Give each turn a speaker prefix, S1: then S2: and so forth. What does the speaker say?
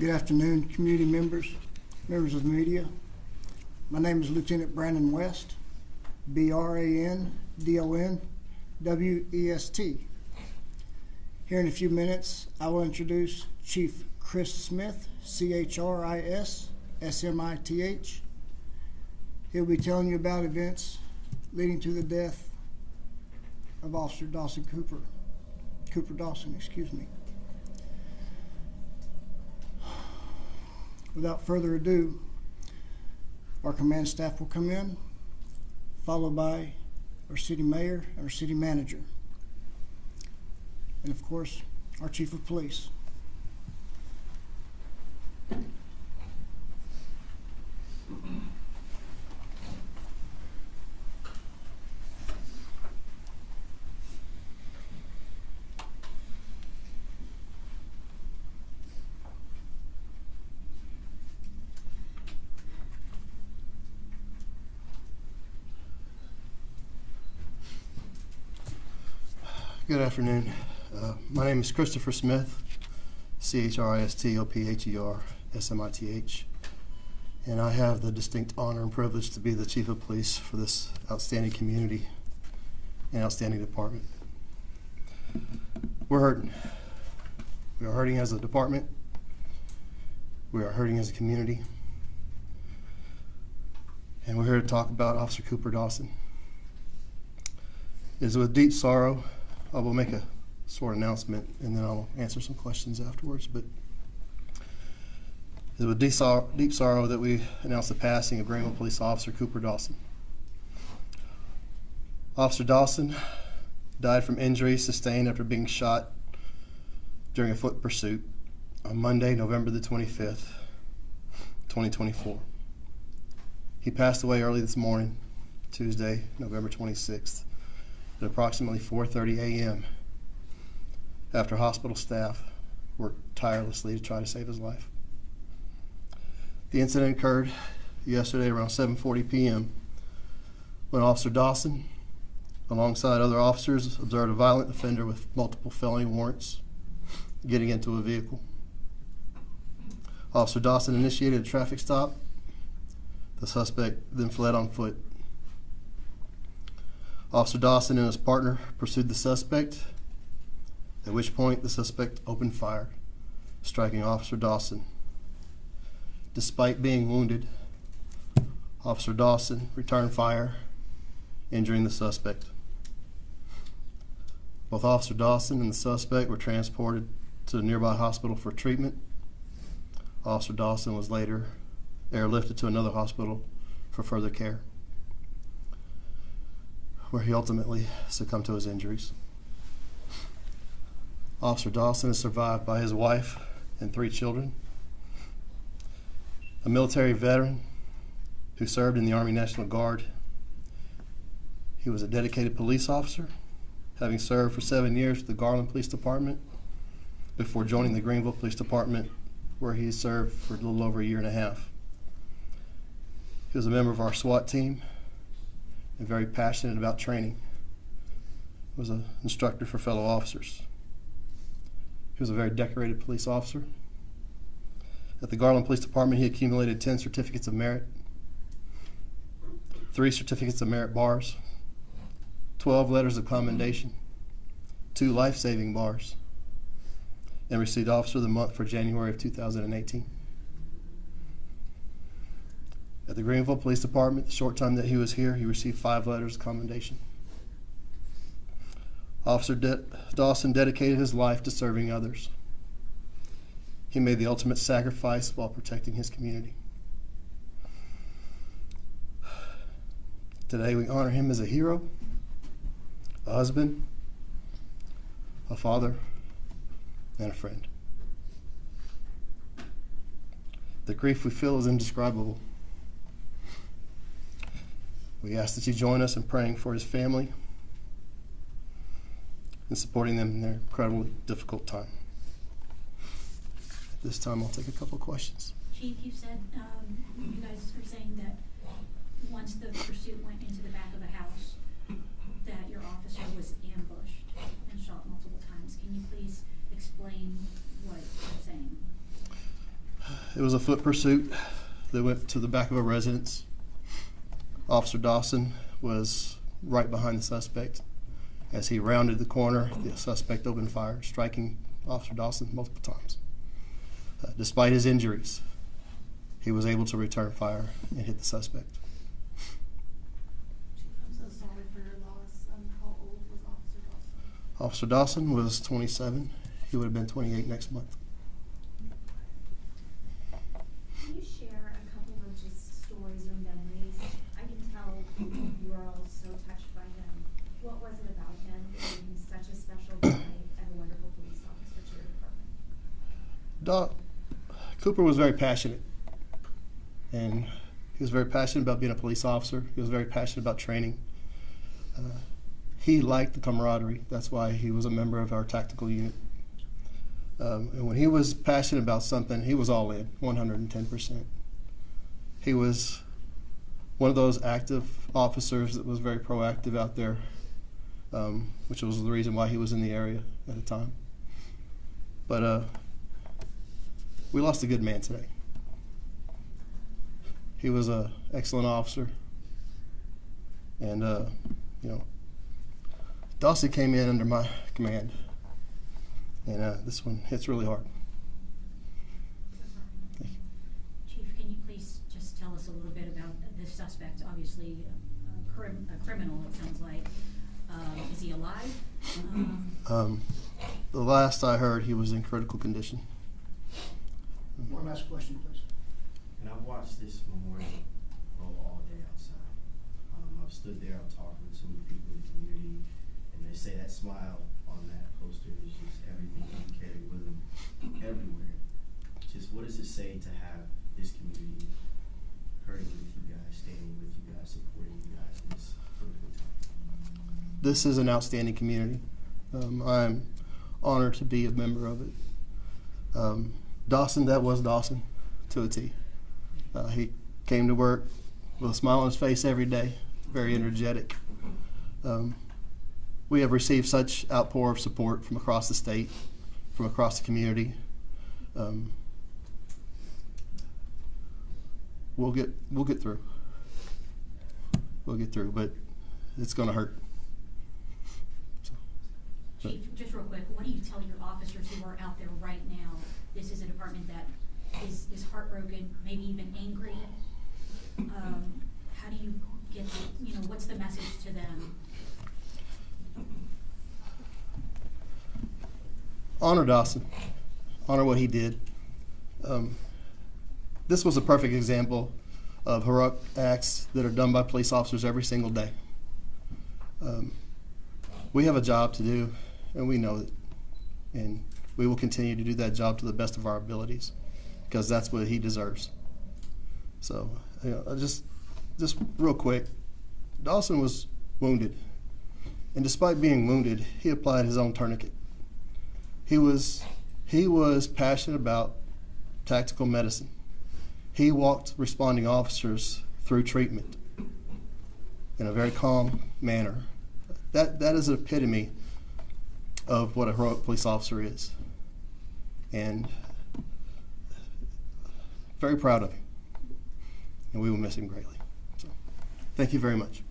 S1: Good afternoon, community members, members of the media. My name is Lieutenant Brandon West, B-R-A-N-D-O-N-W-E-S-T. Here in a few minutes, I will introduce Chief Chris Smith, C-H-R-I-S-S-M-I-T-H. He'll be telling you about events leading to the death of Officer Cooper Dawson. Without further ado, our command staff will come in, followed by our city mayor and our city manager, and of course, our chief of police.
S2: Good afternoon. My name is Christopher Smith, C-H-R-I-S-T-O-P-H-E-R-S-M-I-T-H, and I have the distinct honor and privilege to be the Chief of Police for this outstanding community and outstanding department. We're hurting. We are hurting as a department. We are hurting as a community. And we're here to talk about Officer Cooper Dawson. It is with deep sorrow I will make a short announcement, and then I'll answer some questions afterwards. But it was with deep sorrow that we announced the passing of Greenville Police Officer Cooper Dawson. Officer Dawson died from injuries sustained after being shot during a foot pursuit on Monday, November the 25th, 2024. He passed away early this morning, Tuesday, November 26th. At approximately 4:30 a.m. after hospital staff worked tirelessly to try to save his life. The incident occurred yesterday around 7:40 p.m. when Officer Dawson, alongside other officers, observed a violent offender with multiple felony warrants getting into a vehicle. Officer Dawson initiated a traffic stop. The suspect then fled on foot. Officer Dawson and his partner pursued the suspect, at which point the suspect opened fire, striking Officer Dawson. Despite being wounded, Officer Dawson returned fire, injuring the suspect. Both Officer Dawson and the suspect were transported to a nearby hospital for treatment. Officer Dawson was later airlifted to another hospital for further care, where he ultimately succumbed to his injuries. Officer Dawson is survived by his wife and 3 children, a military veteran who served in the Army National Guard. He was a dedicated police officer, having served for 7 years with the Garland Police Department before joining the Greenville Police Department, where he served for a little over a year and a half. He was a member of our SWAT team and very passionate about training. He was an instructor for fellow officers. He was a very decorated police officer. At the Garland Police Department, he accumulated 10 certificates of merit, 3 certificates of merit bars, 12 letters of commendation, 2 life-saving bars, and received Officer of the Month for January of 2018. At the Greenville Police Department, the short time that he was here, he received 5 letters of commendation. Officer Dawson dedicated his life to serving others. He made the ultimate sacrifice while protecting his community. Today we honor him as a hero, a husband, a father, and a friend. The grief we feel is indescribable. We ask that you join us in praying for his family and supporting them in their incredibly difficult time. At this time, I'll take a couple of questions.
S3: Chief, you said you guys were saying that once the pursuit went into the back of the house, that your officer was ambushed and shot multiple times. Can you please explain what you're saying?
S2: It was a foot pursuit that went to the back of a residence. Officer Dawson was right behind the suspect. As he rounded the corner, the suspect opened fire, striking Officer Dawson multiple times. Despite his injuries, he was able to return fire and hit the suspect.
S4: Chief, I'm so sorry for your loss. How old was Officer Dawson?
S2: Officer Dawson was 27. He would have been 28 next month.
S5: Can you share a couple of just stories or memories? I can tell you are all so touched by him. What was it about him that made him such a special guy and a wonderful police officer to your department?
S2: Cooper was very passionate, and he was very passionate about being a police officer. He was very passionate about training. He liked the camaraderie. That's why he was a member of our tactical unit. And when he was passionate about something, he was all in, 110%. He was one of those active officers that was very proactive out there, which was the reason why he was in the area at the time. But we lost a good man today. He was an excellent officer, and Dawson came in under my command, and this one hits really hard. Thank you.
S3: Chief, can you please just tell us a little bit about this suspect? Obviously, a criminal, it sounds like. Is he alive?
S2: The last I heard, he was in critical condition.
S1: One last question, please.
S6: And I've watched this memorial roll all day outside. I've stood there, I've talked with so many people in the community, and they say that smile on that poster is just everything you carry with them everywhere. Just what does it say to have this community hurting with you guys, standing with you guys, supporting you guys in this critical time?
S2: This is an outstanding community. I'm honored to be a member of it. Dawson, that was Dawson to a T. He came to work with a smile on his face every day, very energetic. We have received such outpour of support from across the state, from across the community. We'll get through. We'll get through, but it's going to hurt.
S3: Chief, just real quick, what do you tell your officers who are out there right now? This is a department that is heartbroken, maybe even angry. How do you get, what's the message to them?
S2: Honor Dawson. Honor what he did. This was a perfect example of heroic acts that are done by police officers every single day. We have a job to do, and we know it. And we will continue to do that job to the best of our abilities, because that's what he deserves. So, just real quick, Dawson was wounded, and despite being wounded, he applied his own tourniquet. He was passionate about tactical medicine. He walked responding officers through treatment in a very calm manner. That is an epitome of what a heroic police officer is. And very proud of him. And we will miss him greatly. So, thank you very much.